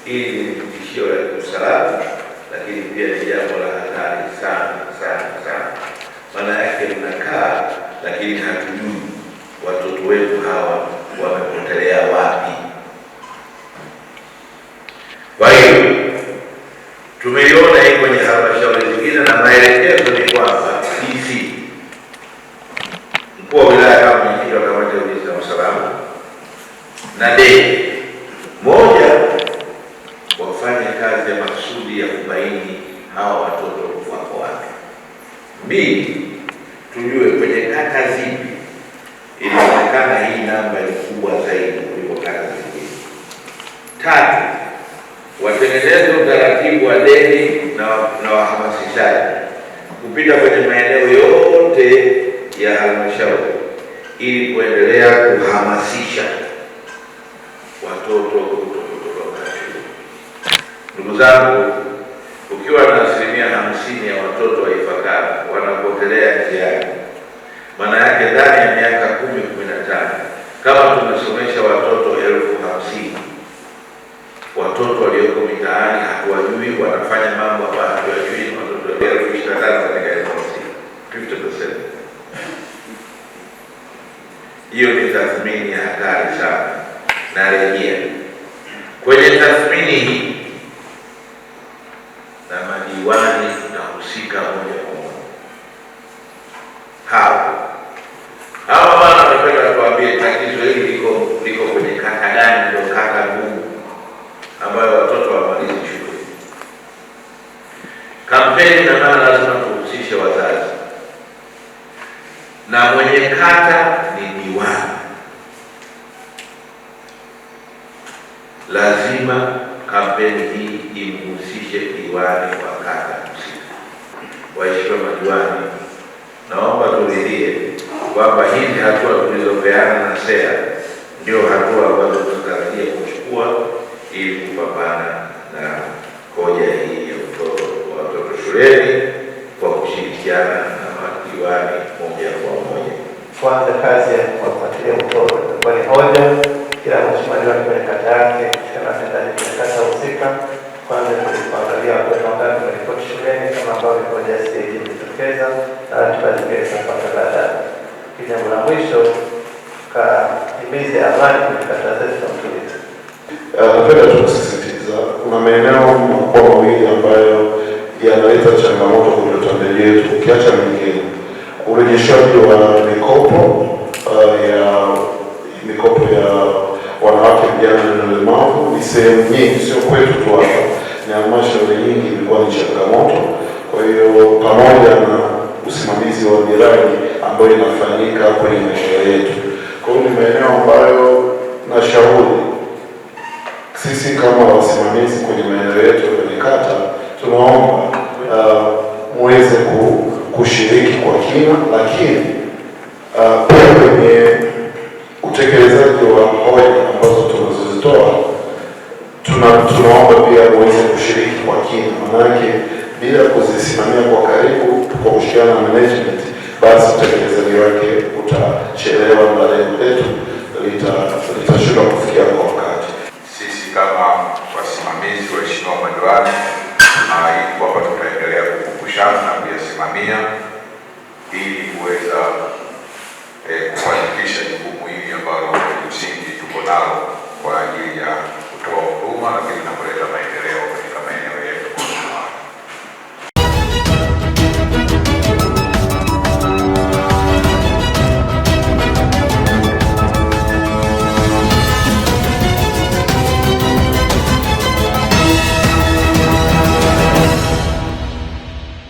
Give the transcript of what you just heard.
Hili ni tishio la usalama, lakini pia ni jambo la hatari sana sana sana. Maana yake tunakaa lakini hatujui watoto wetu hawa wamepotelea wapi. Kwa hiyo tumeiona hii kwenye halmashauri zingine, na maelekezo ni kwamba DC, mkuu wa wilaya kama mwenyekiti wa kamati ya ulinzi na usalama na DEI, moja, wafanye kazi ya maksudi ya kubaini hawa watoto wako wapi. Mbili, tujue kwenye kata zipi inaonekana hii namba ni kubwa zaidi kuliko kata zingine. Tatu, watengeneze utaratibu wa DEI na wahamasishaji kupita kwenye maeneo yote ya halmashauri ili kuendelea kuhamasisha watoto kutoka shule. Ndugu zangu, ukiwa na 50% ya watoto wa Ifakara wanapotelea njiani, maana yake ndani ya miaka 10-15 kama tumesomesha watoto 50,000, watoto walioko mitaani hatuwajui, wanafanya mambo ambayo hatuwajui, watoto 25,000 katika 50%. Hiyo ni tathmini ya hatari sana. Narejea kwenye tathmini hii, na madiwani tunahusika moja kwa moja. Hawa bwana wanapenda tuambie tatizo hili liko kwenye kata gani, ndio kata ngumu ambayo watoto hawamalizi shule. Kampeni na maana lazima tuhusishe wazazi, na mwenye kata ni diwani. Lazima kampeni hii imhusishe diwani wa kata husika. Waheshimiwa madiwani, naomba turidhie kwamba hizi hatua tulizopeana na SEA ndio hatua ambazo tunatarajia kuchukua ili kupambana na hoja hii ya watoto shuleni kwa kushirikiana na madiwani moja kwa moja. Kwanza kazi ya kufuatilia mtoto kwa ni hoja, kila mheshimiwa diwani kwenye kata yake kama atendaji kwenye kata husika, kwanza kuangalia watoto wangapi walipoti shuleni kama ambavyo hoja stage imetokeza na ratiba zingine kupata baadaye. Jambo la mwisho, kahimize amani kwenye kata zetu za mtulivu. Napenda tu kusisitiza kuna maeneo makubwa mawili ambayo yanaleta changamoto kwenye utendaji wetu, ukiacha mengine. Urejeshaji wa mikopo ya wanawake, vijana na ulemavu ni sehemu nyingi, sio kwetu tu hapa, ni halmashauri nyingi ilikuwa ni changamoto. Kwa hiyo pamoja na usimamizi wa miradi ambayo inafanyika kwenye maeneo yetu, kwa hiyo ni maeneo ambayo nashauri sisi kama wasimamizi kwenye maeneo yetu kwenye kata, tunaomba muweze kushiriki kwa kina, lakini pia kwenye utekelezaji wa hoja ambazo tunazozitoa tunaomba pia muweze kushiriki kwa kina, manake bila kuzisimamia kwa karibu kwa kushirikiana na management, basi utekelezaji wake utachelewa na lengo letu litashindwa kufikia kwa wakati. Sisi kama wasimamizi, waheshimiwa madiwani, tunaahidi kwamba tutaendelea kukumbushana na kuyasimamia ili